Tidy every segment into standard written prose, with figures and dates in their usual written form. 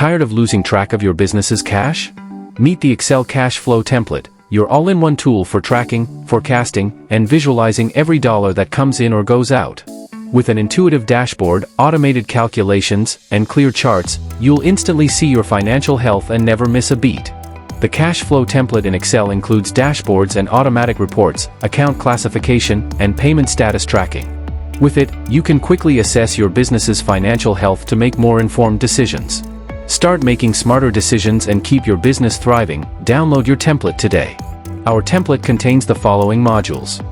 Tired of losing track of your business's cash? Meet the Excel Cash Flow Template, your all-in-one tool for tracking, forecasting, and visualizing every dollar that comes in or goes out. With an intuitive dashboard, automated calculations, and clear charts, you'll instantly see your financial health and never miss a beat. The Cash Flow Template in Excel includes dashboards and automatic reports, account classification, and payment status tracking. With it, you can quickly assess your business's financial health to make more informed decisions. Start making smarter decisions and keep your business thriving. Download your template today. Our template contains the following modules.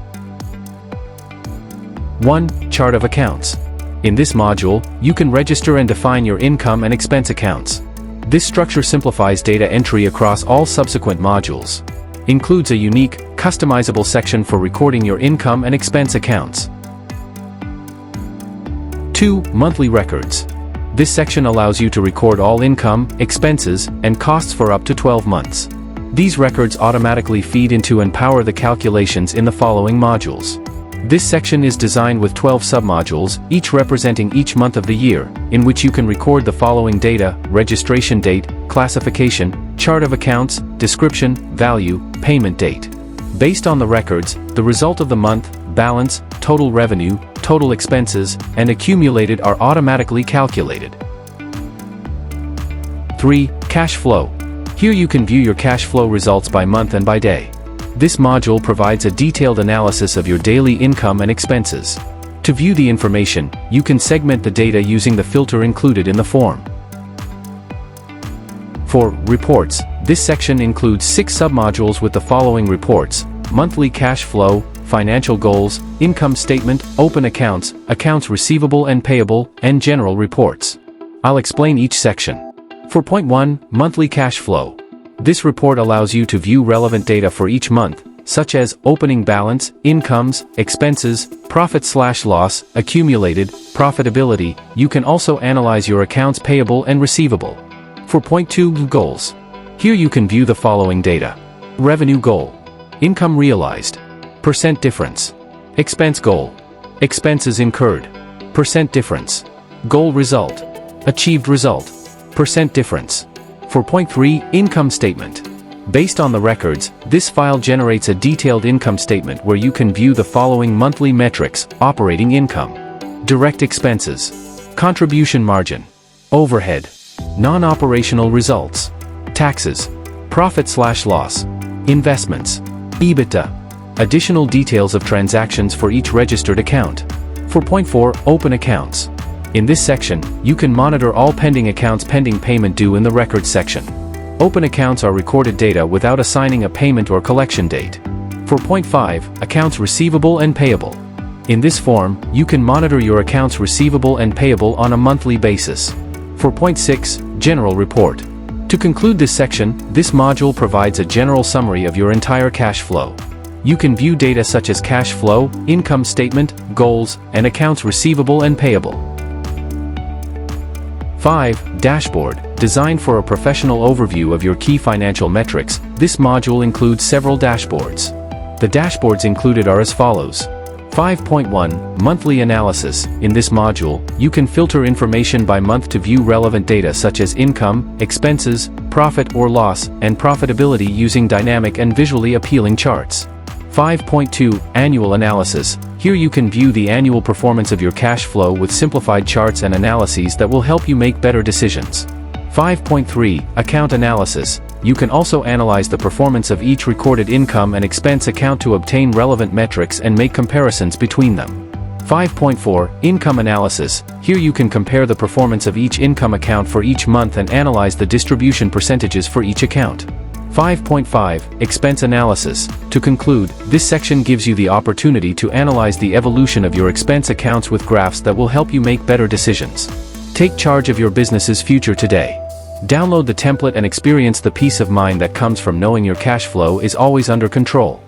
1. Chart of accounts. In this module, you can register and define your income and expense accounts. This structure simplifies data entry across all subsequent modules. Includes a unique, customizable section for recording your income and expense accounts. 2. Monthly records. This section allows you to record all income, expenses, and costs for up to 12 months. These records automatically feed into and power the calculations in the following modules. This section is designed with 12 submodules, each representing each month of the year, in which you can record the following data: registration date, classification, chart of accounts, description, value, payment date. Based on the records, the result of the month, balance, total revenue, total expenses, and accumulated are automatically calculated. 3. Cash flow. Here you can view your cash flow results by month and by day. This module provides a detailed analysis of your daily income and expenses. To view the information, you can segment the data using the filter included in the form. 4. Reports. This section includes 6 submodules with the following reports: monthly cash flow, financial goals, income statement, open accounts, accounts receivable and payable, and general reports. I'll explain each section. 4.1. Monthly cash flow. This report allows you to view relevant data for each month, such as opening balance, incomes, expenses, profit/loss, accumulated, profitability. You can also analyze your accounts payable and receivable. 4.2. Goals. Here you can view the following data: revenue goal, income realized, percent difference, expense goal, expenses incurred, percent difference, goal result, achieved result, percent difference. 4.3. Income statement. Based on the records, this file generates a detailed income statement where you can view the following monthly metrics: operating income, direct expenses, contribution margin, overhead, non-operational results, taxes, profit/loss, investments, EBITDA. Additional details of transactions for each registered account. 4.4. Open accounts. In this section, you can monitor all pending accounts pending payment due in the records section. Open accounts are recorded data without assigning a payment or collection date. 4.5. Accounts receivable and payable. In this form, you can monitor your accounts receivable and payable on a monthly basis. 4.6. General report. To conclude this section, this module provides a general summary of your entire cash flow. You can view data such as cash flow, income statement, goals, and accounts receivable and payable. 5. Dashboard. Designed for a professional overview of your key financial metrics, this module includes several dashboards. The dashboards included are as follows. 5.1. Monthly analysis. In this module, you can filter information by month to view relevant data such as income, expenses, profit or loss, and profitability using dynamic and visually appealing charts. 5.2. Annual analysis. Here you can view the annual performance of your cash flow with simplified charts and analyses that will help you make better decisions. 5.3. Account analysis. You can also analyze the performance of each recorded income and expense account to obtain relevant metrics and make comparisons between them. 5.4. Income analysis. Here you can compare the performance of each income account for each month and analyze the distribution percentages for each account. 5.5. Expense analysis. To conclude, this section gives you the opportunity to analyze the evolution of your expense accounts with graphs that will help you make better decisions. Take charge of your business's future today. Download the template and experience the peace of mind that comes from knowing your cash flow is always under control.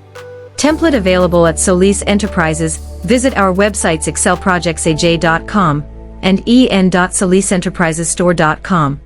Template available at Solis Enterprises. Visit our websites excelprojectsaj.com and en.solisenterprisesstore.com.